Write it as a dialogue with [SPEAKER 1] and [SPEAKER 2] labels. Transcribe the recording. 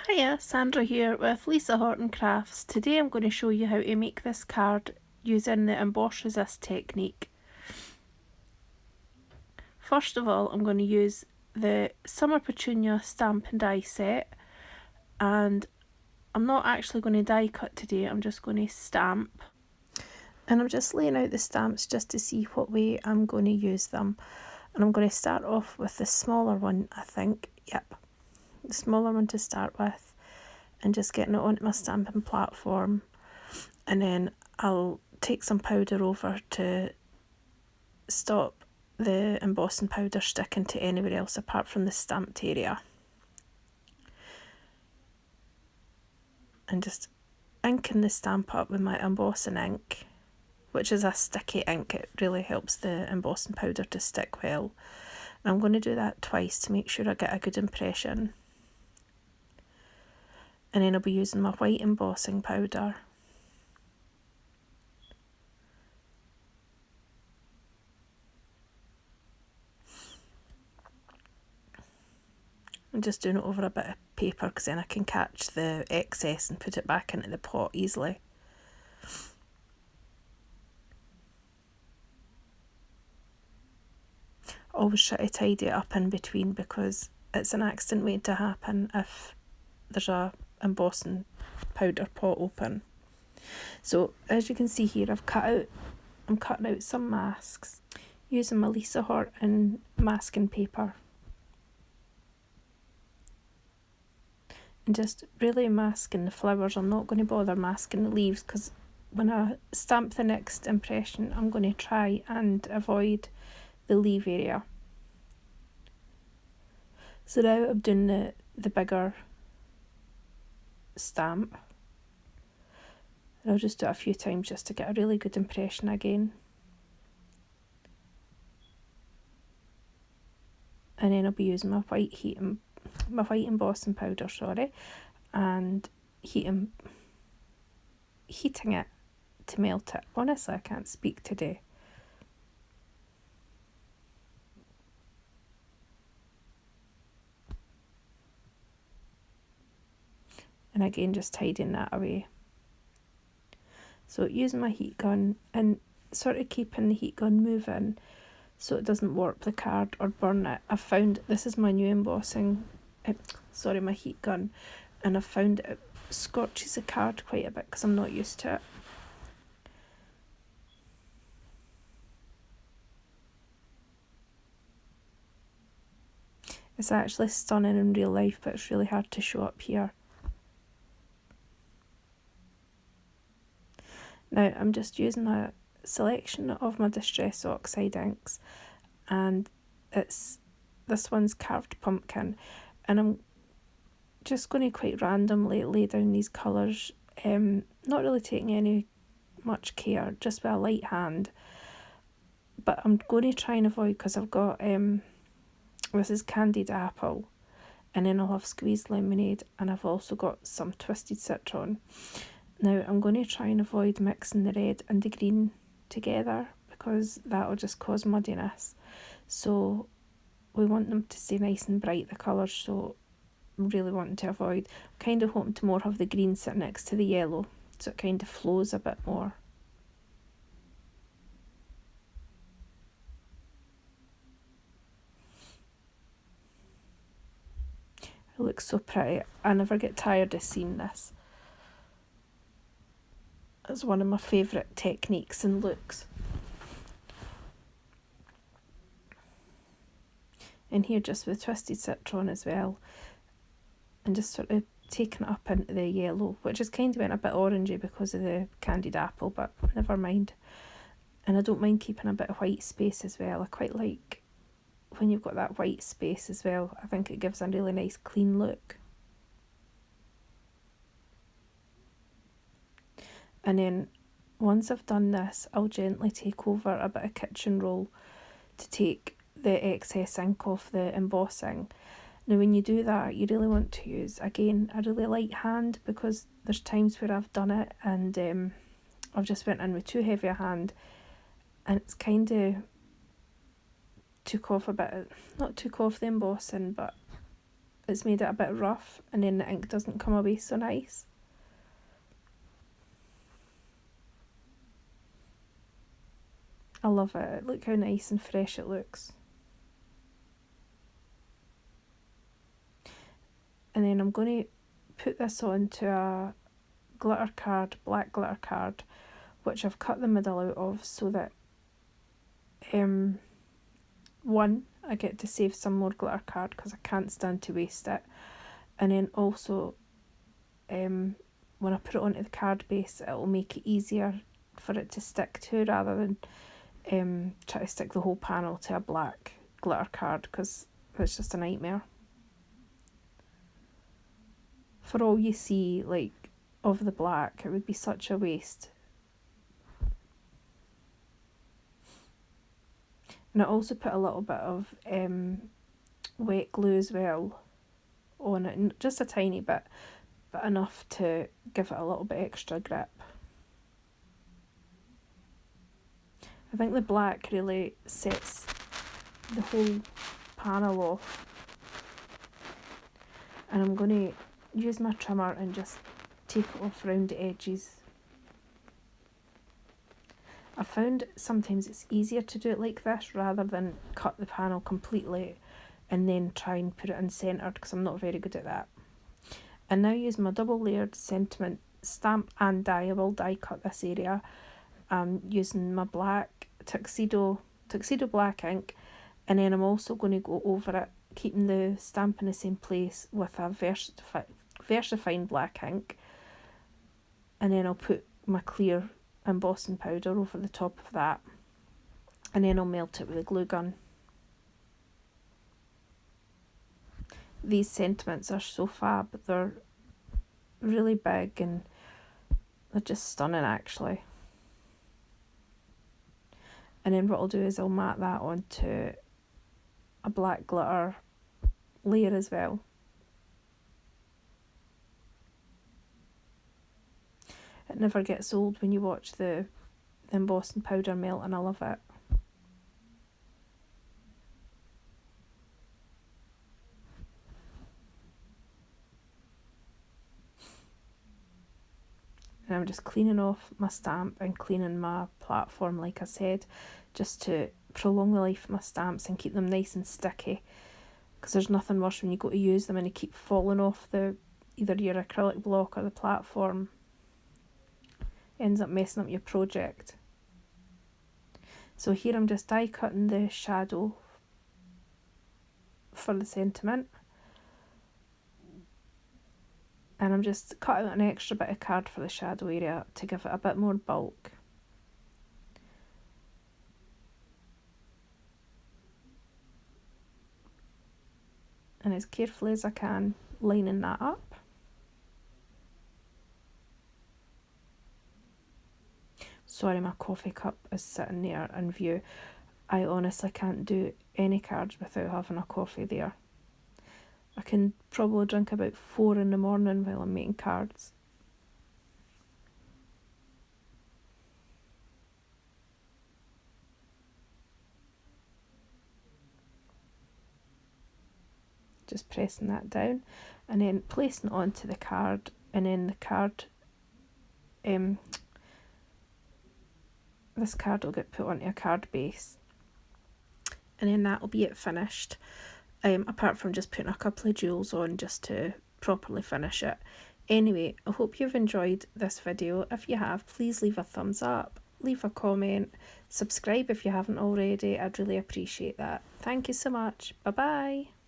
[SPEAKER 1] Hiya, Sandra here with Lisa Horton Crafts. Today I'm going to show you how to make this card using the Emboss Resist technique. First of all, I'm going to use the Summer Petunia stamp and die set, and I'm not actually going to die cut today, I'm just going to stamp. And I'm just laying out the stamps just to see what way I'm going to use them. And I'm going to start off with the smaller one, I think. Yep, the smaller one to start with, and just getting it onto my stamping platform, and then I'll take some powder over to stop the embossing powder sticking to anywhere else apart from the stamped area, and just inking the stamp up with my embossing ink, which is a sticky ink. It really helps the embossing powder to stick well, and I'm going to do that twice to make sure I get a good impression. And then I'll be using my white embossing powder. I'm just doing it over a bit of paper because then I can catch the excess and put it back into the pot easily. Always try to tidy it up in between because it's an accident waiting to happen if there's a embossing powder pot open. So as you can see here, I'm cutting out some masks using my Lisa Horton masking paper. And just really masking the flowers. I'm not going to bother masking the leaves because when I stamp the next impression, I'm going to try and avoid the leaf area. So now I'm doing the bigger stamp. And I'll just do it a few times just to get a really good impression again. And then I'll be using my white embossing powder, and heating it to melt it. Honestly, I can't speak today. And again, just tidying that away. So using my heat gun and sort of keeping the heat gun moving so it doesn't warp the card or burn it. I've found this is my new embossing, my heat gun, and I've found it scorches the card quite a bit because I'm not used to it. It's actually stunning in real life, but it's really hard to show up here. Now I'm just using a selection of my Distress Oxide inks, and this one's Carved Pumpkin, and I'm just going to quite randomly lay down these colours, not really taking any much care, just with a light hand. But I'm going to try and avoid, because I've got this is Candied Apple, and then I'll have Squeezed Lemonade, and I've also got some Twisted Citron. Now I'm going to try and avoid mixing the red and the green together because that'll just cause muddiness. So we want them to stay nice and bright, the colours, so I'm really wanting to avoid. I'm kind of hoping to more have the green sit next to the yellow so it kind of flows a bit more. It looks so pretty. I never get tired of seeing this. It's one of my favourite techniques and looks. And here just with Twisted Citron as well, and just sort of taking it up into the yellow, which is kind of went a bit orangey because of the Candied Apple, but never mind. And I don't mind keeping a bit of white space as well. I quite like when you've got that white space as well. I think it gives a really nice clean look. And then once I've done this, I'll gently take over a bit of kitchen roll to take the excess ink off the embossing. Now when you do that, you really want to use, again, a really light hand, because there's times where I've done it and I've just went in with too heavy a hand and it's kind of took off a bit, not took off the embossing, but it's made it a bit rough, and then the ink doesn't come away so nice. I love it. Look how nice and fresh it looks. And then I'm going to put this onto a glitter card, black glitter card, which I've cut the middle out of so that one, I get to save some more glitter card because I can't stand to waste it, and then also when I put it onto the card base, it'll make it easier for it to stick to rather than try to stick the whole panel to a black glitter card, because it's just a nightmare. For all you see, like, of the black, it would be such a waste. And I also put a little bit of wet glue as well on it, just a tiny bit, but enough to give it a little bit extra grip. I think the black really sets the whole panel off. And I'm going to use my trimmer and just take it off around the edges. I found sometimes it's easier to do it like this rather than cut the panel completely and then try and put it in centred, because I'm not very good at that. And now use my double layered sentiment stamp and die. I will die cut this area. I'm using my black tuxedo black ink, and then I'm also going to go over it, keeping the stamp in the same place, with a VersaFine black ink, and then I'll put my clear embossing powder over the top of that, and then I'll melt it with a glue gun. These sentiments are so fab. They're really big and they're just stunning actually. And then what I'll do is I'll mat that onto a black glitter layer as well. It never gets old when you watch the embossing powder melt, and I love it. And I'm just cleaning off my stamp and cleaning my platform, like I said, just to prolong the life of my stamps and keep them nice and sticky, because there's nothing worse when you go to use them and they keep falling off either your acrylic block or the platform. It ends up messing up your project. So here I'm just die cutting the shadow for the sentiment, and I'm just cutting out an extra bit of card for the shadow area to give it a bit more bulk. And as carefully as I can, lining that up. Sorry, my coffee cup is sitting there in view. I honestly can't do any cards without having a coffee there. I can probably drink about 4 in the morning while I'm making cards. Just pressing that down and then placing it onto the card, and then the card, this card will get put onto a card base, and then that'll be it finished, apart from just putting a couple of jewels on just to properly finish it. Anyway, I hope you've enjoyed this video. If you have, please leave a thumbs up, leave a comment, subscribe if you haven't already. I'd really appreciate that. Thank you so much. Bye bye.